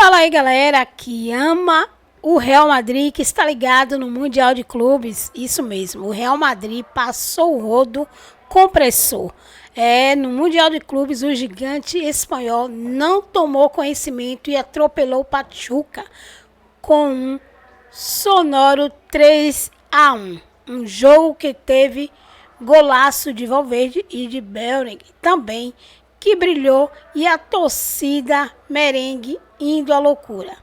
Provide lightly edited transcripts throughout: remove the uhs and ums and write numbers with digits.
Fala aí, galera que ama o Real Madrid, que está ligado no Mundial de Clubes. Isso mesmo, o Real Madrid passou o rodo compressor. No Mundial de Clubes, o gigante espanhol não tomou conhecimento e atropelou o Pachuca com um sonoro 3-1. Um jogo que teve golaço de Valverde e de Bellingham também, que brilhou, e a torcida merengue indo à loucura.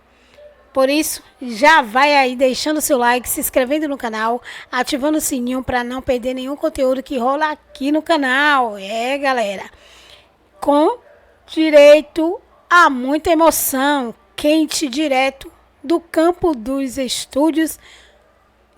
Por isso, já vai aí deixando seu like, se inscrevendo no canal, ativando o sininho para não perder nenhum conteúdo que rola aqui no canal. Galera, com direito a muita emoção, quente direto do campo dos estúdios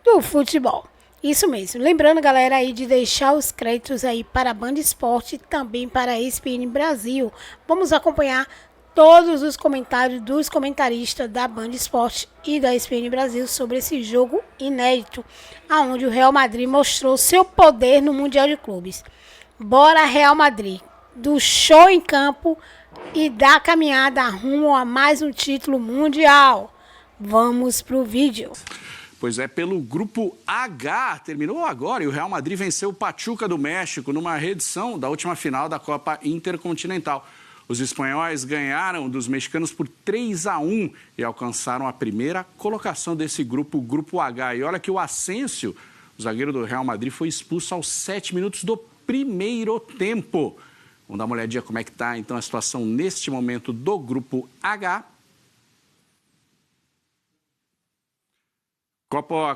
do futebol. Isso mesmo. Lembrando, galera, aí de deixar os créditos aí para a Band Esporte e também para a ESPN Brasil. Vamos acompanhar todos os comentários dos comentaristas da Band Esporte e da ESPN Brasil sobre esse jogo inédito, aonde o Real Madrid mostrou seu poder no Mundial de Clubes. Bora, Real Madrid, do show em campo e da caminhada rumo a mais um título mundial. Vamos pro vídeo. Pois é, pelo grupo H, terminou agora e o Real Madrid venceu o Pachuca do México numa reedição da última final da Copa Intercontinental. Os espanhóis ganharam dos mexicanos por 3-1 e alcançaram a primeira colocação desse grupo, o grupo H. E olha que o Asensio, o zagueiro do Real Madrid, foi expulso aos 7 minutos do primeiro tempo. Vamos dar uma olhadinha como é que está então a situação neste momento do grupo H.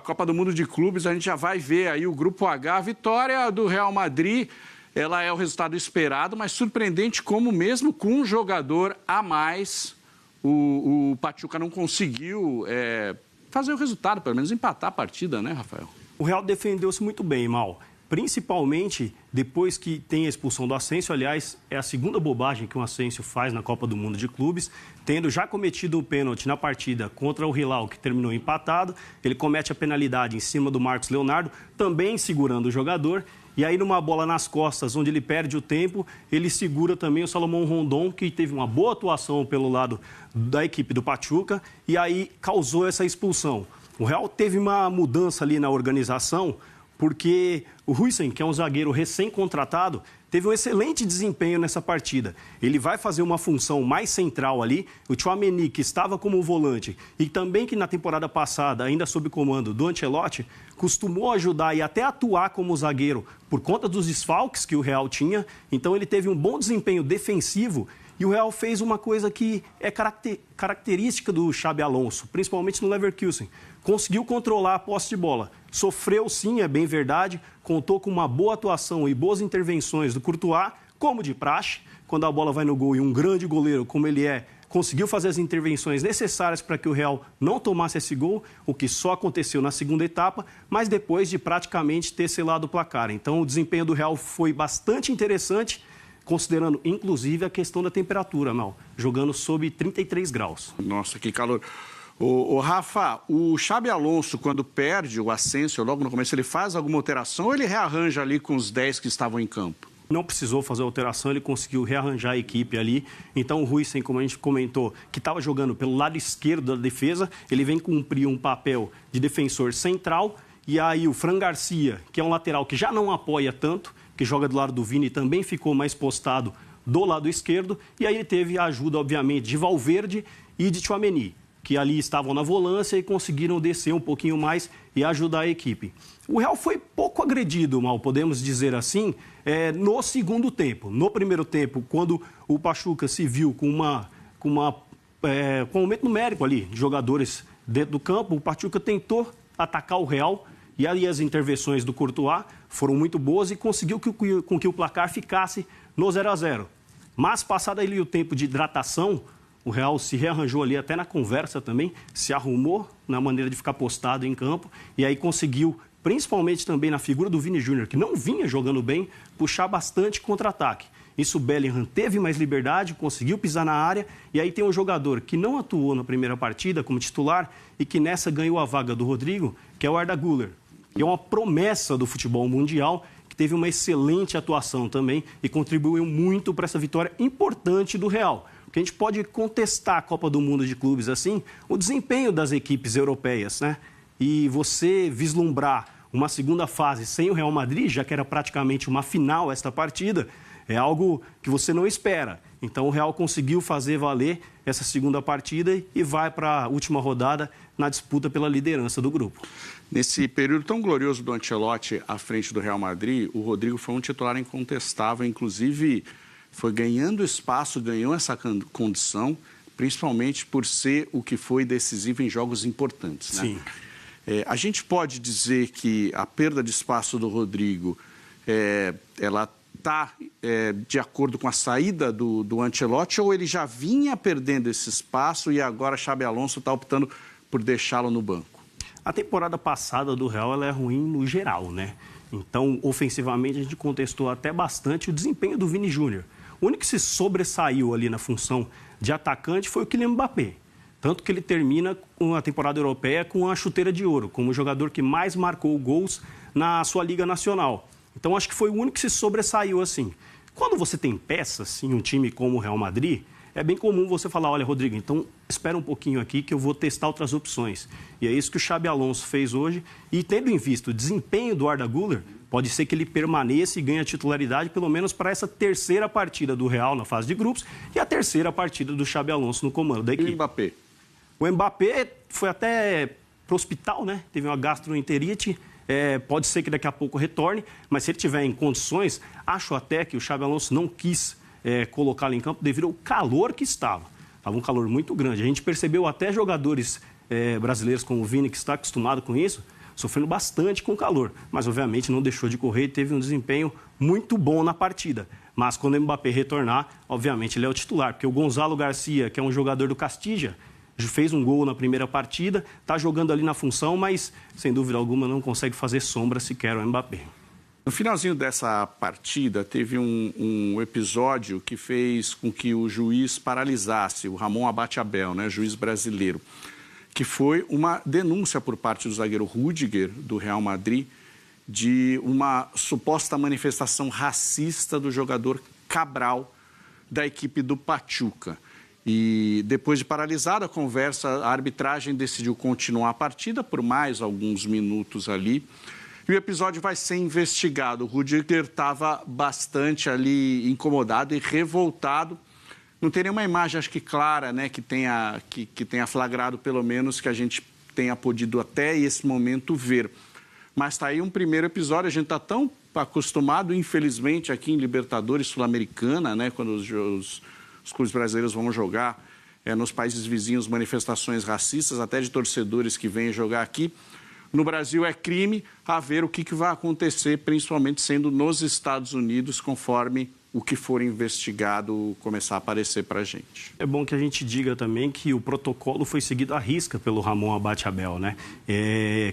Copa do Mundo de Clubes, a gente já vai ver aí o grupo H. A vitória do Real Madrid, ela é o resultado esperado, mas surpreendente como mesmo com um jogador a mais, o Pachuca não conseguiu fazer o resultado, pelo menos empatar a partida, né, Rafael? O Real defendeu-se muito bem, Mal. Principalmente depois que tem a expulsão do Asensio. Aliás, é a segunda bobagem que o Asensio faz na Copa do Mundo de Clubes, tendo já cometido um pênalti na partida contra o Hilal, que terminou empatado. Ele comete a penalidade em cima do Marcos Leonardo, também segurando o jogador. E aí, numa bola nas costas, onde ele perde o tempo, ele segura também o Salomão Rondon, que teve uma boa atuação pelo lado da equipe do Pachuca, e aí causou essa expulsão. O Real teve uma mudança ali na organização, porque o Huijsen, que é um zagueiro recém-contratado, teve um excelente desempenho nessa partida. Ele vai fazer uma função mais central ali. O Tchouaméni, que estava como volante e também que na temporada passada, ainda sob comando do Ancelotti, costumou ajudar e até atuar como zagueiro por conta dos desfalques que o Real tinha. Então ele teve um bom desempenho defensivo. E o Real fez uma coisa que é característica do Xabi Alonso, principalmente no Leverkusen. Conseguiu controlar a posse de bola. Sofreu sim, é bem verdade, contou com uma boa atuação e boas intervenções do Courtois, como de praxe. Quando a bola vai no gol e um grande goleiro como ele é, conseguiu fazer as intervenções necessárias para que o Real não tomasse esse gol, o que só aconteceu na segunda etapa, mas depois de praticamente ter selado o placar. Então o desempenho do Real foi bastante interessante, considerando, inclusive, a questão da temperatura, Mal, jogando sob 33 graus. Nossa, que calor. O Rafa, o Xabi Alonso, quando perde o Asensio, logo no começo, ele faz alguma alteração ou ele rearranja ali com os 10 que estavam em campo? Não precisou fazer alteração, ele conseguiu rearranjar a equipe ali. Então o Huijsen, como a gente comentou, que estava jogando pelo lado esquerdo da defesa, ele vem cumprir um papel de defensor central. E aí o Fran Garcia, que é um lateral que já não apoia tanto, que joga do lado do Vini, também ficou mais postado do lado esquerdo. E aí ele teve a ajuda, obviamente, de Valverde e de Tchouaméni, que ali estavam na volância e conseguiram descer um pouquinho mais e ajudar a equipe. O Real foi pouco agredido, Mal, podemos dizer assim, no segundo tempo. No primeiro tempo, quando o Pachuca se viu com um aumento numérico ali de jogadores dentro do campo, o Pachuca tentou atacar o Real. E aí as intervenções do Courtois foram muito boas e conseguiu com que o placar ficasse no 0-0. Mas, passado ali o tempo de hidratação, o Real se rearranjou ali até na conversa também, se arrumou na maneira de ficar postado em campo e aí conseguiu, principalmente também na figura do Vini Júnior, que não vinha jogando bem, puxar bastante contra-ataque. Isso o Bellingham teve mais liberdade, conseguiu pisar na área e aí tem um jogador que não atuou na primeira partida como titular e que nessa ganhou a vaga do Rodrigo, que é o Arda Güler. E é uma promessa do futebol mundial, que teve uma excelente atuação também e contribuiu muito para essa vitória importante do Real. Porque a gente pode contestar a Copa do Mundo de Clubes assim, o desempenho das equipes europeias, né? E você vislumbrar uma segunda fase sem o Real Madrid, já que era praticamente uma final esta partida, é algo que você não espera. Então o Real conseguiu fazer valer essa segunda partida e vai para a última rodada na disputa pela liderança do grupo. Nesse período tão glorioso do Ancelotti à frente do Real Madrid, o Rodrigo foi um titular incontestável, inclusive foi ganhando espaço, ganhou essa condição, principalmente por ser o que foi decisivo em jogos importantes, né? Sim. A gente pode dizer que a perda de espaço do Rodrigo, ela está de acordo com a saída do Ancelotti, ou ele já vinha perdendo esse espaço e agora Xabi Alonso está optando por deixá-lo no banco? A temporada passada do Real ela é ruim no geral, né? Então, ofensivamente, a gente contestou até bastante o desempenho do Vini Júnior. O único que se sobressaiu ali na função de atacante foi o Kylian Mbappé. Tanto que ele termina com a temporada europeia com a chuteira de ouro, como o jogador que mais marcou gols na sua Liga Nacional. Então, acho que foi o único que se sobressaiu assim. Quando você tem peças em um time como o Real Madrid, é bem comum você falar, olha, Rodrigo, então espera um pouquinho aqui que eu vou testar outras opções. E é isso que o Xabi Alonso fez hoje. E tendo em vista o desempenho do Arda Güler, pode ser que ele permaneça e ganhe a titularidade, pelo menos para essa terceira partida do Real na fase de grupos e a terceira partida do Xabi Alonso no comando da equipe. E o Mbappé? O Mbappé foi até para o hospital, né? Teve uma gastroenterite. Pode ser que daqui a pouco retorne, mas se ele tiver em condições, acho até que o Xabi Alonso não quis colocá-lo em campo devido ao calor que estava. Estava um calor muito grande. A gente percebeu até jogadores brasileiros como o Vini, que está acostumado com isso, sofrendo bastante com o calor. Mas, obviamente, não deixou de correr e teve um desempenho muito bom na partida. Mas, quando o Mbappé retornar, obviamente, ele é o titular. Porque o Gonzalo Garcia, que é um jogador do Castilla, fez um gol na primeira partida, está jogando ali na função, mas, sem dúvida alguma, não consegue fazer sombra sequer ao Mbappé. No finalzinho dessa partida, teve um episódio que fez com que o juiz paralisasse, o Ramon Abate-Abel, né, juiz brasileiro, que foi uma denúncia por parte do zagueiro Rüdiger, do Real Madrid, de uma suposta manifestação racista do jogador Cabral, da equipe do Pachuca. E depois de paralisada a conversa, a arbitragem decidiu continuar a partida por mais alguns minutos ali. E o episódio vai ser investigado. O Rüdiger estava bastante ali incomodado e revoltado. Não tem nenhuma imagem, acho que clara, né, que tenha flagrado, pelo menos, que a gente tenha podido até esse momento ver. Mas está aí um primeiro episódio. A gente está tão acostumado, infelizmente, aqui em Libertadores Sul-Americana, né, quando os clubes brasileiros vão jogar nos países vizinhos manifestações racistas, até de torcedores que vêm jogar aqui. No Brasil é crime, a ver o que vai acontecer, principalmente sendo nos Estados Unidos, conforme o que for investigado começar a aparecer para a gente. É bom que a gente diga também que o protocolo foi seguido à risca pelo Ramon Abate-Abel, né?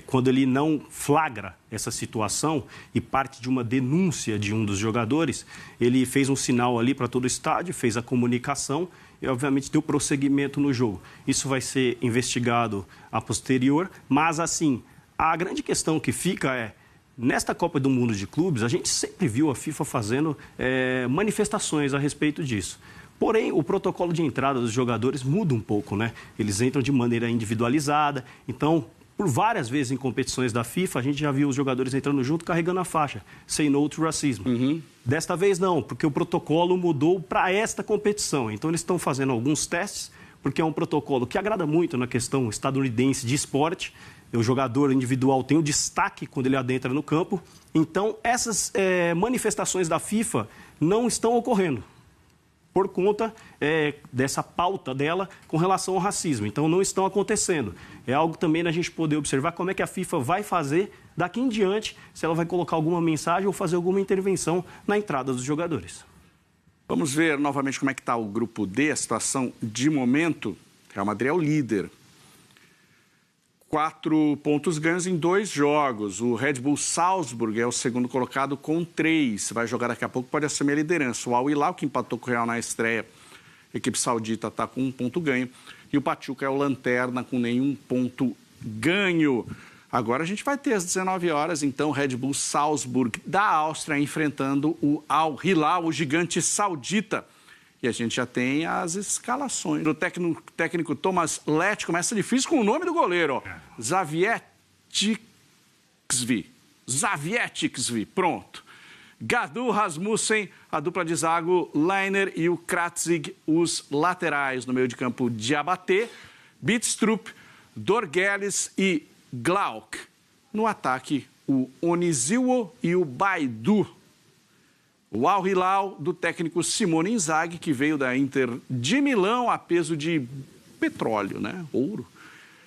Quando ele não flagra essa situação e parte de uma denúncia de um dos jogadores, ele fez um sinal ali para todo o estádio, fez a comunicação e, obviamente, deu prosseguimento no jogo. Isso vai ser investigado a posterior, mas, assim, a grande questão que fica é, nesta Copa do Mundo de Clubes, a gente sempre viu a FIFA fazendo manifestações a respeito disso. Porém, o protocolo de entrada dos jogadores muda um pouco, né? Eles entram de maneira individualizada. Então, por várias vezes em competições da FIFA, a gente já viu os jogadores entrando junto, carregando a faixa. Say no to racism. Uhum. Desta vez não, porque o protocolo mudou para esta competição. Então, eles estão fazendo alguns testes, porque é um protocolo que agrada muito na questão estadunidense de esporte. O jogador individual tem o destaque quando ele adentra no campo. Então, essas manifestações da FIFA não estão ocorrendo por conta dessa pauta dela com relação ao racismo. Então, não estão acontecendo. É algo também da gente poder observar como é que a FIFA vai fazer daqui em diante, se ela vai colocar alguma mensagem ou fazer alguma intervenção na entrada dos jogadores. Vamos ver novamente como é que está o grupo D, a situação de momento. Real Madrid é o líder. 4 pontos ganhos em 2 jogos. O Red Bull Salzburg é o segundo colocado com 3. Vai jogar daqui a pouco, pode assumir a liderança. O Al Hilal, que empatou com o Real na estreia, a equipe saudita está com 1 ponto ganho. E o Pachuca é o lanterna com nenhum ponto ganho. Agora a gente vai ter às 19 horas, então, o Red Bull Salzburg da Áustria enfrentando o Al Hilal, o gigante saudita. E a gente já tem as escalações. O técnico Thomas Lett começa difícil com o nome do goleiro, ó. Zavietikvili, pronto. Gadu, Rasmussen, a dupla de zago, Leiner e o Kratzig, os laterais. No meio de campo, Diabaté, Bidstrup, Dorgeles e Glauc. No ataque, o Oniziwo e o Baidu. O Al Hilal do técnico Simone Inzaghi, que veio da Inter de Milão a peso de petróleo, né? Ouro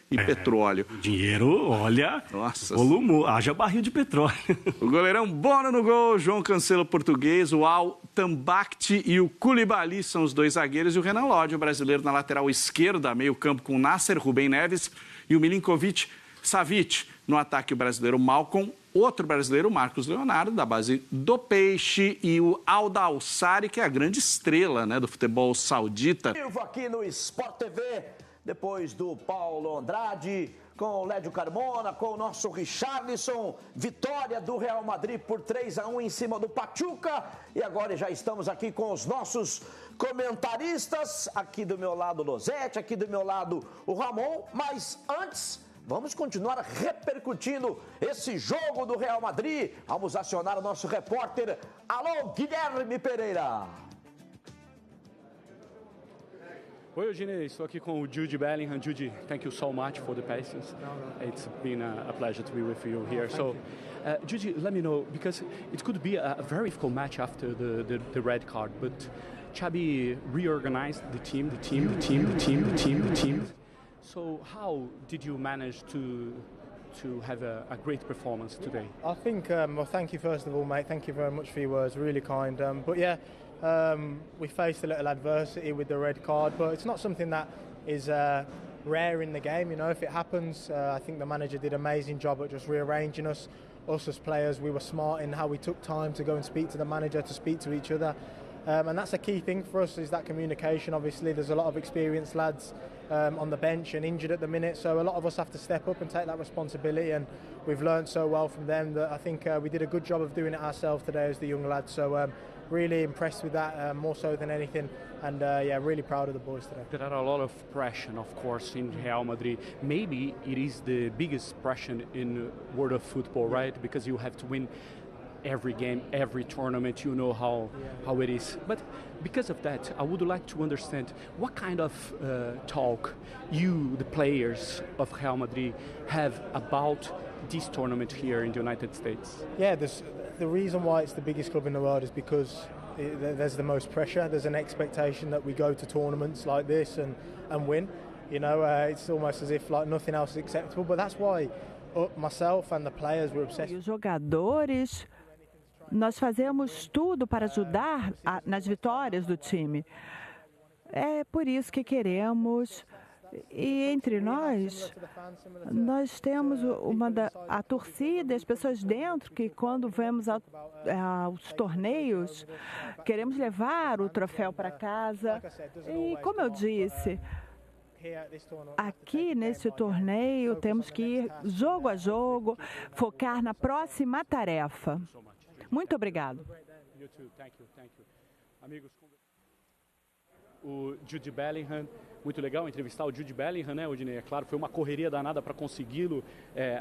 e petróleo. Dinheiro, olha, nossa, volumo, haja barril de petróleo. O goleirão Bono no gol, João Cancelo português, o Al Tambakti e o Koulibaly são os dois zagueiros e o Renan Lodge, o brasileiro na lateral esquerda, meio campo com Nasser, Rubem Neves e o Milinkovic Savic. No ataque o brasileiro Malcom, outro brasileiro, Marcos Leonardo, da base do Peixe, e o Alda Alsari, que é a grande estrela, né, do futebol saudita. Aqui no Sport TV, depois do Paulo Andrade, com o Lédio Carmona, com o nosso Richarlison, vitória do Real Madrid por 3-1 em cima do Pachuca. E agora já estamos aqui com os nossos comentaristas, aqui do meu lado o Losetti, aqui do meu lado o Ramon, mas antes... vamos continuar repercutindo esse jogo do Real Madrid. Vamos acionar o nosso repórter. Alô, Guilherme Pereira. Oi, Eugênio, estou aqui com o Jude Bellingham. Jude, thank you so much for the patience. It's been a pleasure to be with you here. So, Jude, let me know, because it could be a very difficult match after the red card, but Xabi reorganized the team. So how did you manage to have a great performance today? I think, well, thank you first of all, mate. Thank you very much for your words, really kind. But yeah, we faced a little adversity with the red card, but it's not something that is rare in the game. You know, if it happens, I think the manager did an amazing job at just rearranging us. Us as players, we were smart in how we took time to go and speak to the manager, to speak to each other. And that's a key thing for us, is that communication. Obviously, there's a lot of experienced lads on the bench and injured at the minute, so a lot of us have to step up and take that responsibility, and we've learned so well from them that I think we did a good job of doing it ourselves today as the young lads. So really impressed with that, more so than anything, and yeah, really proud of the boys today. There are a lot of pressure, of course, in Real Madrid. Maybe it is the biggest pressure in world of football, right? Because you have to win every game, every tournament, you know how it is. But because of that, I would like to understand what kind of talk you, the players of Real Madrid, have about this tournament here in the United States. Yeah, the reason why it's the biggest club in the world is because there's the most pressure. There's an expectation that we go to tournaments like this and win. You know, it's almost as if like nothing else is acceptable. But that's why myself and the players were obsessed. E os jogadores, nós fazemos tudo para ajudar nas vitórias do time. É por isso que queremos. E entre nós temos a torcida, as pessoas dentro, que quando vamos aos torneios, queremos levar o troféu para casa. E como eu disse, aqui nesse torneio temos que ir jogo a jogo, focar na próxima tarefa. Muito obrigado. Amigos, o Jude Bellingham, muito legal entrevistar o Jude Bellingham, né, Odinei? É claro, foi uma correria danada para consegui-lo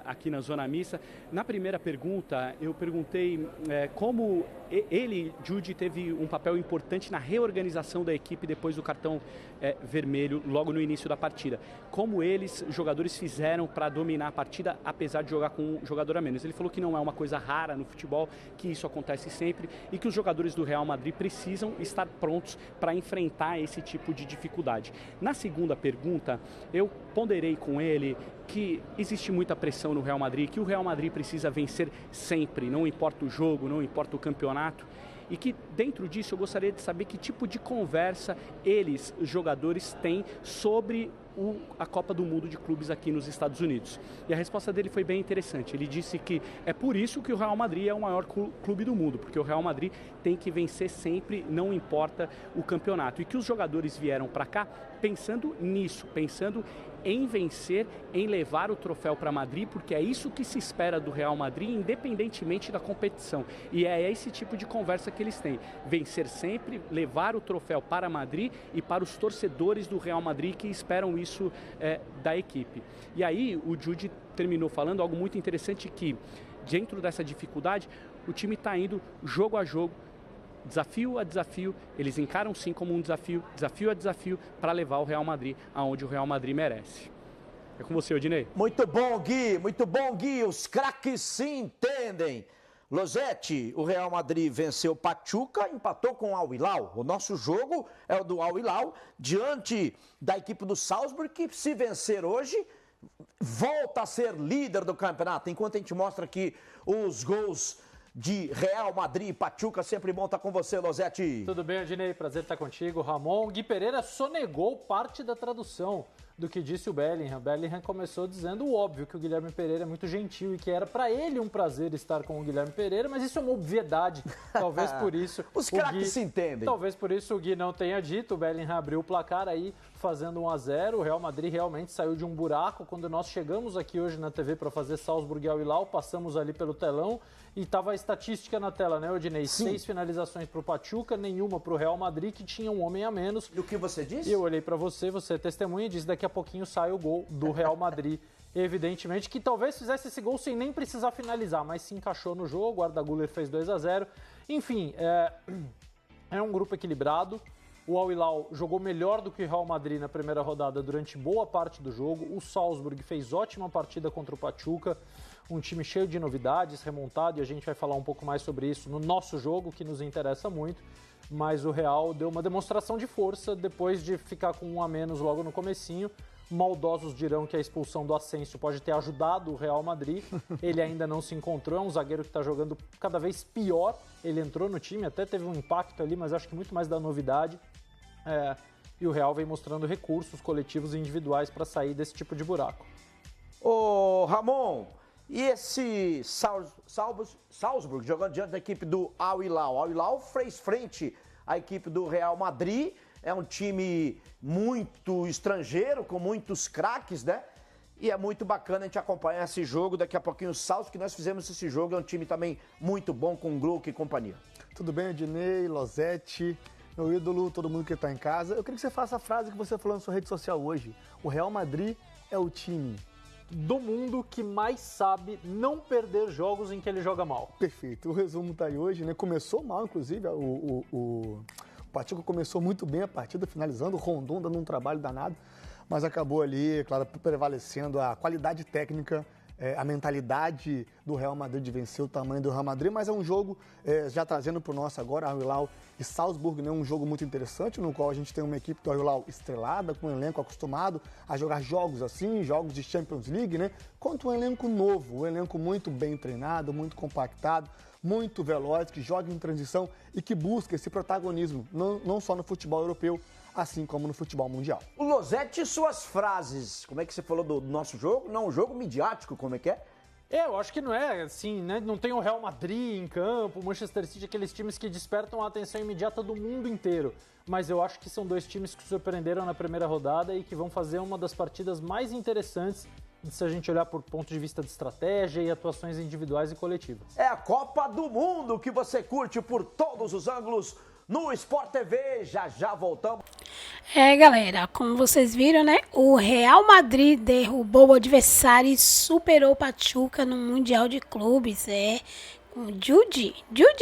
aqui na Zona Mista. Na primeira pergunta, eu perguntei como ele, Jude, teve um papel importante na reorganização da equipe depois do cartão vermelho, logo no início da partida. Como eles, jogadores, fizeram para dominar a partida, apesar de jogar com um jogador a menos. Ele falou que não é uma coisa rara no futebol, que isso acontece sempre e que os jogadores do Real Madrid precisam estar prontos para enfrentar esse tipo de dificuldade. Na segunda pergunta, eu ponderei com ele que existe muita pressão no Real Madrid, que o Real Madrid precisa vencer sempre, não importa o jogo, não importa o campeonato, e que dentro disso eu gostaria de saber que tipo de conversa eles, jogadores, têm sobre a Copa do Mundo de Clubes aqui nos Estados Unidos. E a resposta dele foi bem interessante. Ele disse que é por isso que o Real Madrid é o maior clube do mundo, porque o Real Madrid tem que vencer sempre, não importa o campeonato. E que os jogadores vieram para cá pensando nisso, pensando em vencer, em levar o troféu para Madrid, porque é isso que se espera do Real Madrid, independentemente da competição. E é esse tipo de conversa que eles têm. Vencer sempre, levar o troféu para Madrid e para os torcedores do Real Madrid que esperam isso da equipe. E aí o Jude terminou falando algo muito interessante, que dentro dessa dificuldade, o time está indo jogo a jogo, desafio a desafio, eles encaram sim como um desafio a desafio, para levar o Real Madrid aonde o Real Madrid merece. É com você, Odinei. Muito bom, Gui, os craques se entendem. Losetti, o Real Madrid venceu o Pachuca, empatou com o Al Hilal. O nosso jogo é o do Al Hilal, diante da equipe do Salzburg, que se vencer hoje, volta a ser líder do campeonato. Enquanto a gente mostra aqui os gols de Real Madrid e Pachuca, sempre bom estar com você, Losetti. Tudo bem, Odinei? Prazer estar contigo, Ramon. Gui Pereira sonegou parte da tradução do que disse o Bellingham. Bellingham começou dizendo o óbvio, que o Guilherme Pereira é muito gentil e que era para ele um prazer estar com o Guilherme Pereira, mas isso é uma obviedade. Talvez por isso os craques se entendem. Talvez por isso o Gui não tenha dito. O Bellingham abriu o placar aí, fazendo 1-0. O Real Madrid realmente saiu de um buraco. Quando nós chegamos aqui hoje na TV para fazer Salzburg e Al Hilal, passamos ali pelo telão e estava a estatística na tela, né, Odinei? Sim. 6 finalizações para o Pachuca, nenhuma para o Real Madrid, que tinha um homem a menos. E o que você disse? E eu olhei para você é testemunha, e disse daqui a pouquinho sai o gol do Real Madrid. Evidentemente que talvez fizesse esse gol sem nem precisar finalizar, mas se encaixou no jogo, o Arda Güler fez 2-0. Enfim, é um grupo equilibrado. O Al Hilal jogou melhor do que o Real Madrid na primeira rodada durante boa parte do jogo. O Salzburg fez ótima partida contra o Pachuca, um time cheio de novidades, remontado, e a gente vai falar um pouco mais sobre isso no nosso jogo, que nos interessa muito. Mas o Real deu uma demonstração de força depois de ficar com 1 a menos logo no comecinho. Maldosos dirão que a expulsão do Asensio pode ter ajudado o Real Madrid. Ele ainda não se encontrou, é um zagueiro que está jogando cada vez pior. Ele entrou no time, até teve um impacto ali, mas acho que muito mais da novidade. E o Real vem mostrando recursos coletivos e individuais para sair desse tipo de buraco. Ô, Ramon, e esse Salzburg jogando diante da equipe do Al Hilal? O Al Hilal fez frente à equipe do Real Madrid. É um time muito estrangeiro, com muitos craques, né? E é muito bacana a gente acompanhar esse jogo. Daqui a pouquinho o Salzburg, que nós fizemos esse jogo, é um time também muito bom, com Gluck e companhia. Tudo bem, Ednei, Losetti, meu ídolo, todo mundo que está em casa. Eu queria que você faça a frase que você falou na sua rede social hoje. O Real Madrid é o time do mundo que mais sabe não perder jogos em que ele joga mal. Perfeito. O resumo está aí hoje, né? Começou mal, inclusive, o Pachuca começou muito bem a partida, finalizando, o Rondon dando um trabalho danado, mas acabou ali, claro, prevalecendo a qualidade técnica, a mentalidade do Real Madrid de vencer o tamanho do Real Madrid, mas é um jogo, já trazendo para o nosso agora, Al Hilal e Salzburg, né, um jogo muito interessante, no qual a gente tem uma equipe do Al Hilal estrelada, com um elenco acostumado a jogar jogos assim, jogos de Champions League, né, quanto um elenco novo, um elenco muito bem treinado, muito compactado, muito veloz, que joga em transição e que busca esse protagonismo, não só no futebol europeu, assim como no futebol mundial. O Losetti, suas frases, como é que você falou do nosso jogo? Não, um jogo midiático, como é que é? Eu acho que não é assim, né? Não tem o Real Madrid em campo, o Manchester City, aqueles times que despertam a atenção imediata do mundo inteiro. Mas eu acho que são dois times que surpreenderam na primeira rodada e que vão fazer uma das partidas mais interessantes se a gente olhar por ponto de vista de estratégia e atuações individuais e coletivas. É a Copa do Mundo que você curte por todos os ângulos no Sport TV. Já voltamos. Galera, como vocês viram, né? O Real Madrid derrubou o adversário e superou o Pachuca no Mundial de Clubes. Com Jude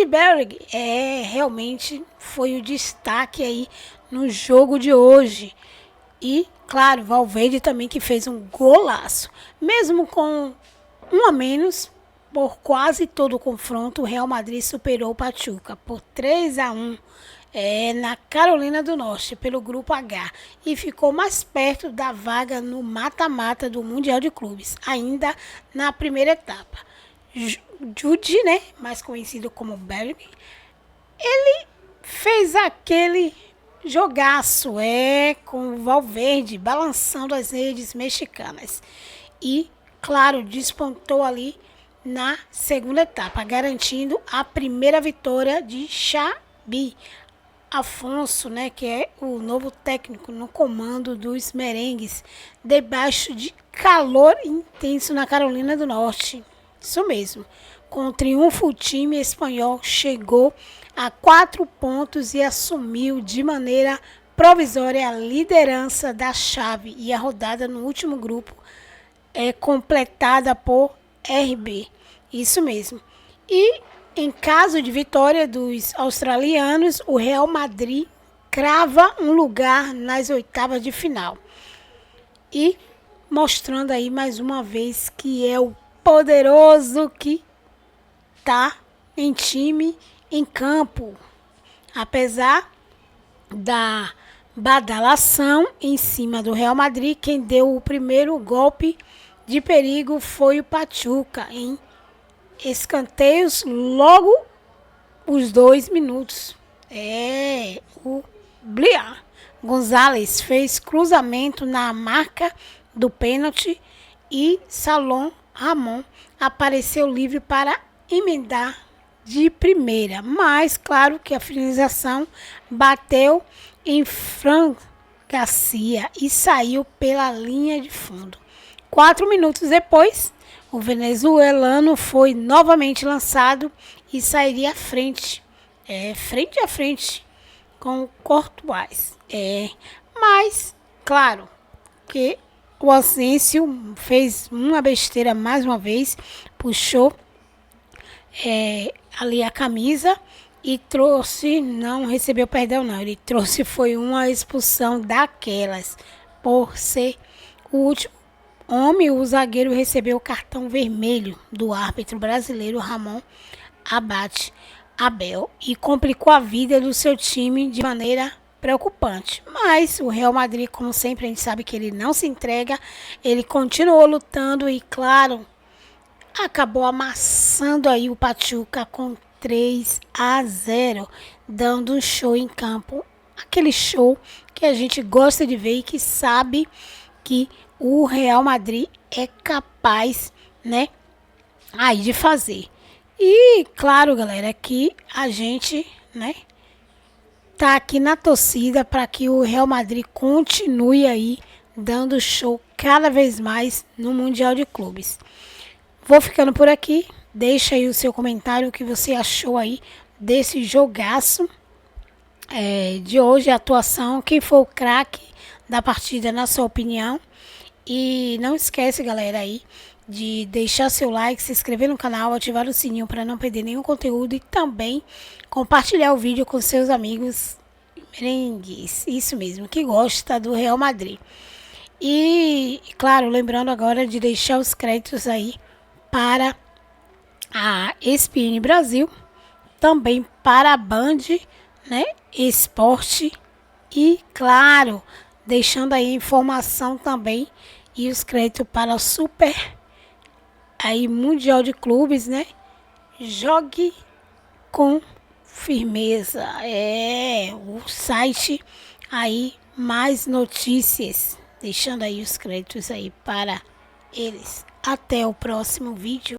Bellingham. Realmente foi o destaque aí no jogo de hoje. E, claro, Valverde também, que fez um golaço. Mesmo com 1 a menos, por quase todo o confronto, o Real Madrid superou o Pachuca por 3-1 na Carolina do Norte, pelo Grupo H. E ficou mais perto da vaga no mata-mata do Mundial de Clubes, ainda na primeira etapa. Jude, né, mais conhecido como Bellingham, ele fez aquele jogaço, com o Valverde balançando as redes mexicanas. E, claro, despontou ali na segunda etapa, garantindo a primeira vitória de Xabi Afonso, né, que é o novo técnico no comando dos merengues, debaixo de calor intenso na Carolina do Norte. Isso mesmo. Com o triunfo, o time espanhol chegou a 4 pontos e assumiu de maneira provisória a liderança da chave, e a rodada no último grupo é completada por RB. Isso mesmo. E em caso de vitória dos australianos, o Real Madrid crava um lugar nas oitavas de final. E mostrando aí mais uma vez que é o poderoso que tá em time, em campo. Apesar da badalação em cima do Real Madrid, quem deu o primeiro golpe de perigo foi o Pachuca, em escanteios logo os 2 minutos. O Bliar Gonzalez fez cruzamento na marca do pênalti e Salom Ramon apareceu livre para emendar de primeira, mas claro que a finalização bateu em Fran Garcia e saiu pela linha de fundo. 4 minutos depois, o venezuelano foi novamente lançado e sairia à frente, frente a frente com o Courtois. Mas, claro, que o Asensio fez uma besteira mais uma vez, puxou ali a camisa e trouxe, não recebeu perdão não, ele trouxe foi uma expulsão daquelas, por ser o último homem. O zagueiro recebeu o cartão vermelho do árbitro brasileiro Ramon Abel e complicou a vida do seu time de maneira preocupante. Mas o Real Madrid, como sempre, a gente sabe que ele não se entrega, ele continuou lutando e, claro, acabou amassando aí o Pachuca com 3-0, dando um show em campo, aquele show que a gente gosta de ver e que sabe que o Real Madrid é capaz, né, aí de fazer. E claro, galera, que a gente, né, tá aqui na torcida para que o Real Madrid continue aí dando show cada vez mais no Mundial de Clubes. Vou ficando por aqui. Deixa aí o seu comentário, o que você achou aí desse jogaço de hoje, a atuação, quem foi o craque da partida na sua opinião. E não esquece, galera, aí de deixar seu like, se inscrever no canal, ativar o sininho para não perder nenhum conteúdo e também compartilhar o vídeo com seus amigos merengues, isso mesmo, que gosta do Real Madrid. E, claro, lembrando agora de deixar os créditos aí para a ESPN Brasil, também para a Band, né, Esporte e, claro, deixando aí a informação também e os créditos para o Super aí Mundial de Clubes, né? Jogue com firmeza. O site aí mais notícias, deixando aí os créditos aí para eles. Até o próximo vídeo.